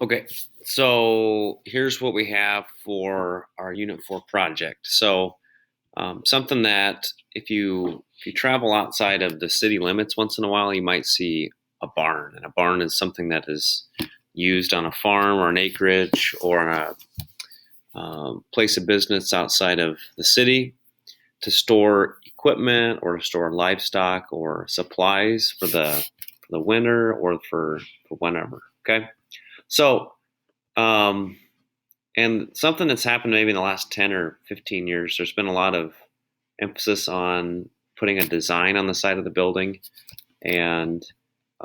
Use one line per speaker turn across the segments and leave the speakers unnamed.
Okay, so here's what we have for our Unit 4 project. So something that if you travel outside of the city limits once in a while, you might see a barn, and a barn is something that is used on a farm or an acreage or on a place of business outside of the city to store equipment or to store livestock or supplies for the winter or for whenever. Okay, so um, and something that's happened maybe in the last 10 or 15 years, there's been a lot of emphasis on putting a design on the side of the building, and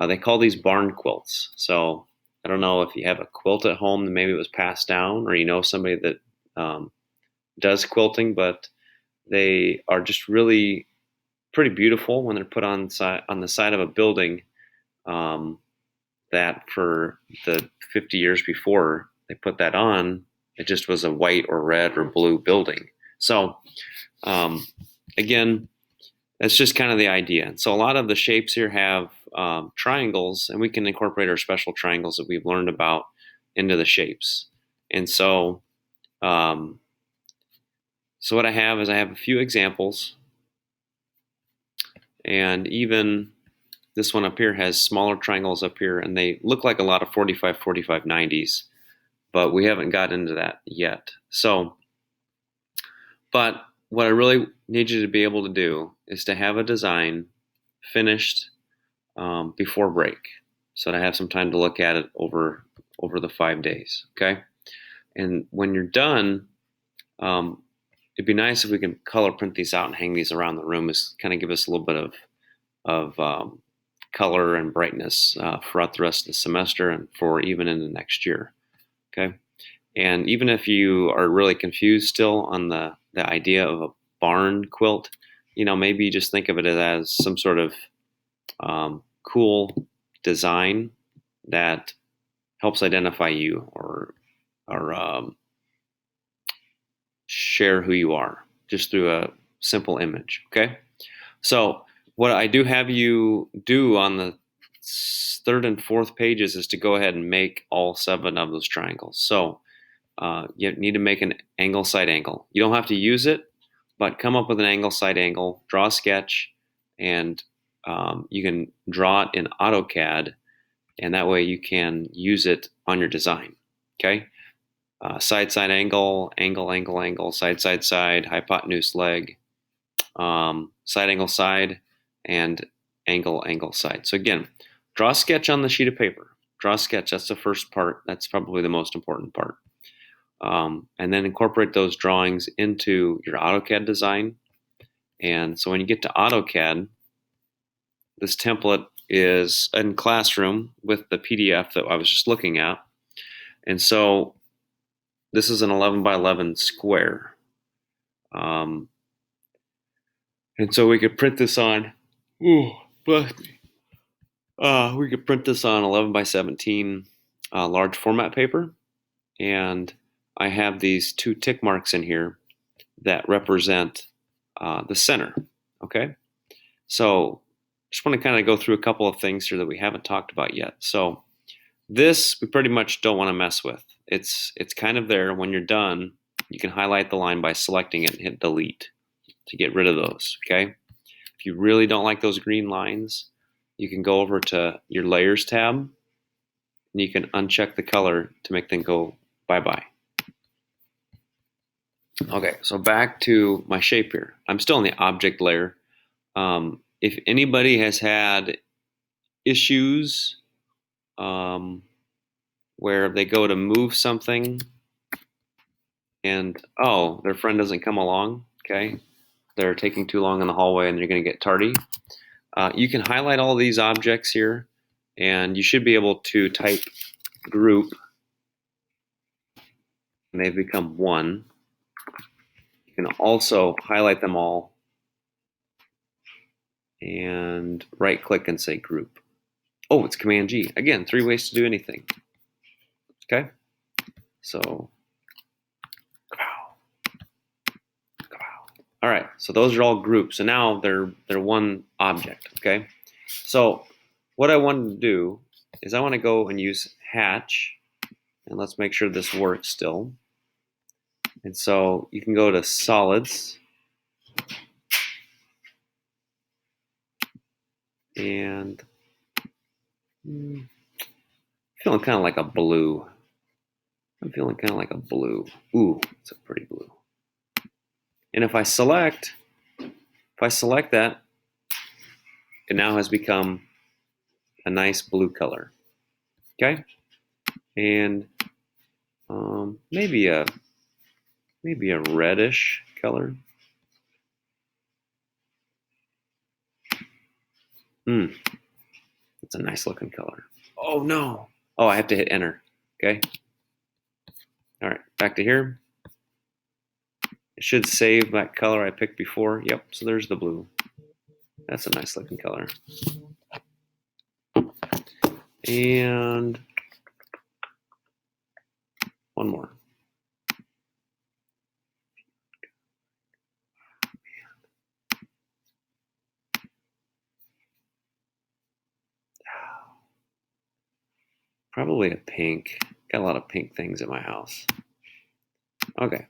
they call these barn quilts. So I don't know if you have a quilt at home that maybe it was passed down, or you know somebody that um, does quilting, but they are just really pretty beautiful when they're put on the side of a building. Um, that for the 50 years before they put that on, it just was a white or red or blue building. So um, again, that's just kind of the idea. So a lot of the shapes here have triangles, and we can incorporate our special triangles that we've learned about into the shapes. And um, so what I have is I have a few examples, and even this one up here has smaller triangles up here, and they look like a lot of 45, 45, 90s, but we haven't got into that yet. So, but what I really need you to be able to do is to have a design finished before break, so that I have some time to look at it over the 5 days. Okay, and when you're done, um, it'd be nice if we can color print these out and hang these around the room. Is kind of give us a little bit of color and brightness throughout the rest of the semester and for even in the next year. Okay, and even if you are really confused still on the idea of a barn quilt, maybe you just think of it as some sort of cool design that helps identify you or share who you are just through a simple image. Okay, so what I do have you do on the third and fourth pages is to go ahead and make all 7 of those triangles. So you need to make an angle side angle. You don't have to use it, but come up with an angle side angle, draw a sketch, and you can draw it in AutoCAD, and that way you can use it on your design. Okay, side side angle, angle angle angle, side side side, hypotenuse leg, side angle side, and angle angle side. So again, draw a sketch on the sheet of paper. Draw a sketch. That's the first part. That's probably the most important part. And then incorporate those drawings into your AutoCAD design. And so when you get to AutoCAD, this template is in Classroom with the PDF that I was just looking at. And so this is an 11 by 11 square. And so we could print this on, ooh, but we could print this on 11 by 17 large format paper. And I have these 2 tick marks in here that represent the center. Okay, so just want to kind of go through a couple of things here that we haven't talked about yet. So this we pretty much don't want to mess with. It's kind of there. When you're done, you can highlight the line by selecting it and hit delete to get rid of those. Okay, if you really don't like those green lines, you can go over to your layers tab and you can uncheck the color to make them go bye-bye. Okay, so back to my shape here. I'm still in the object layer. If anybody has had issues where they go to move something and, oh, their friend doesn't come along, okay, they're taking too long in the hallway and they're going to get tardy, you can highlight all these objects here and you should be able to type group and they've become one. You can also highlight them all and right click and say group. Oh, it's Command G. Again, 3 ways to do anything. Okay, so all right, so those are all groups. So now they're one object. Okay, so what I wanted to do is I want to go and use hatch And let's make sure this works still. And so you can go to solids and feeling kind of like a blue. I'm feeling kind of like a blue. Ooh, it's a pretty blue. And if I select that, it now has become a nice blue color. Okay, and maybe a reddish color. It's a nice looking color. Oh no! Oh, I have to hit enter. Okay. All right, back to here. It should save that color I picked before. Yep. So there's the blue. That's a nice looking color. And one more. Probably a pink. Got a lot of pink things in my house. Okay.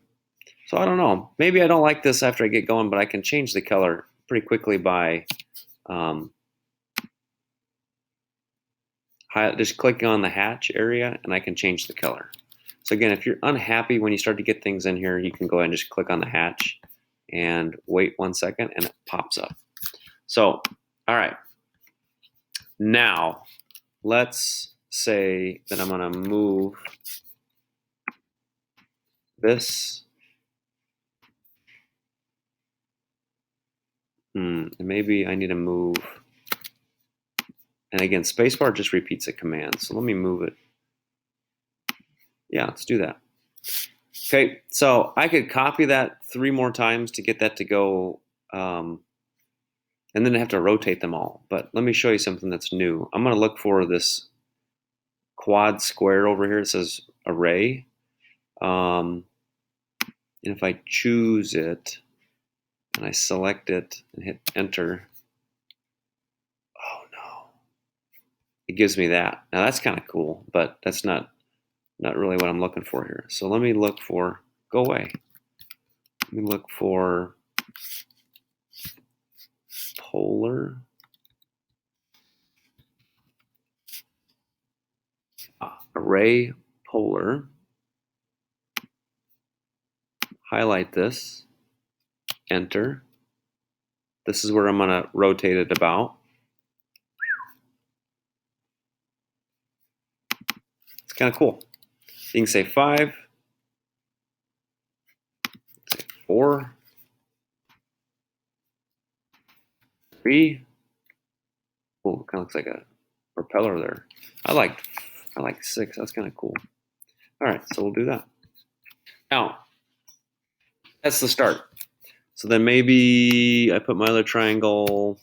So I don't know. Maybe I don't like this after I get going, but I can change the color pretty quickly by just clicking on the hatch area, and I can change the color. So again, if you're unhappy when you start to get things in here, you can go ahead and just click on the hatch and wait 1 second, and it pops up. So, all right. Now, let's say that I'm going to move this. And maybe I need to move. And again, spacebar just repeats a command. So let me move it. Yeah, let's do that. Okay, so I could copy that 3 more times to get that to go, and then I have to rotate them all. But let me show you something that's new. I'm going to look for this quad square over here. It says array. And if I choose it, and I select it and hit enter, oh no, it gives me that. Now that's kind of cool, but that's not really what I'm looking for here. So let me look for, go away. Let me look for polar. Array polar. Highlight this, enter. This is where I'm going to rotate it about. It's kind of cool. You can say 5, say 4, 3. Oh, kind of looks like a propeller there. I like 6. That's kind of cool. All right, so we'll do that. Now, that's the start. So then maybe I put my other triangle.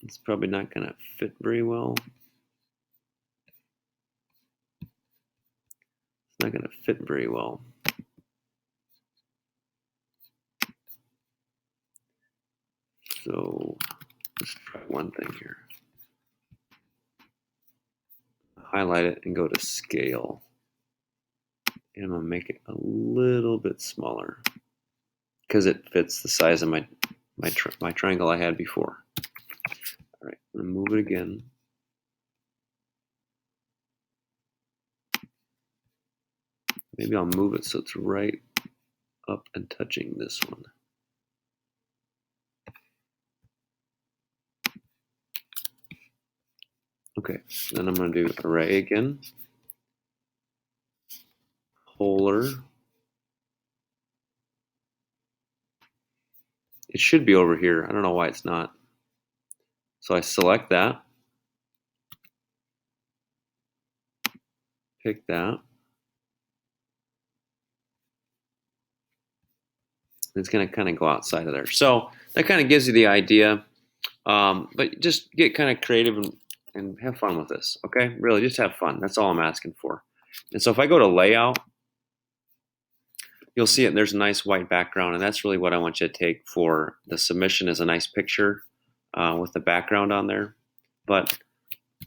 It's probably not going to fit very well. It's not going to fit very well. So let's try one thing here. Highlight it and go to scale. And I'm going to make it a little bit smaller because it fits the size of my triangle I had before. All right, I'm going to move it again. Maybe I'll move it so it's right up and touching this one. Okay, then I'm going to do array again. Polar. It should be over here. I don't know why it's not. So I select that. Pick that. It's going to kind of go outside of there. So that kind of gives you the idea. But just get kind of creative and have fun with this. Okay? Really, just have fun. That's all I'm asking for. And so if I go to layout, you'll see it. There's a nice white background, and that's really what I want you to take for the submission is a nice picture with the background on there. But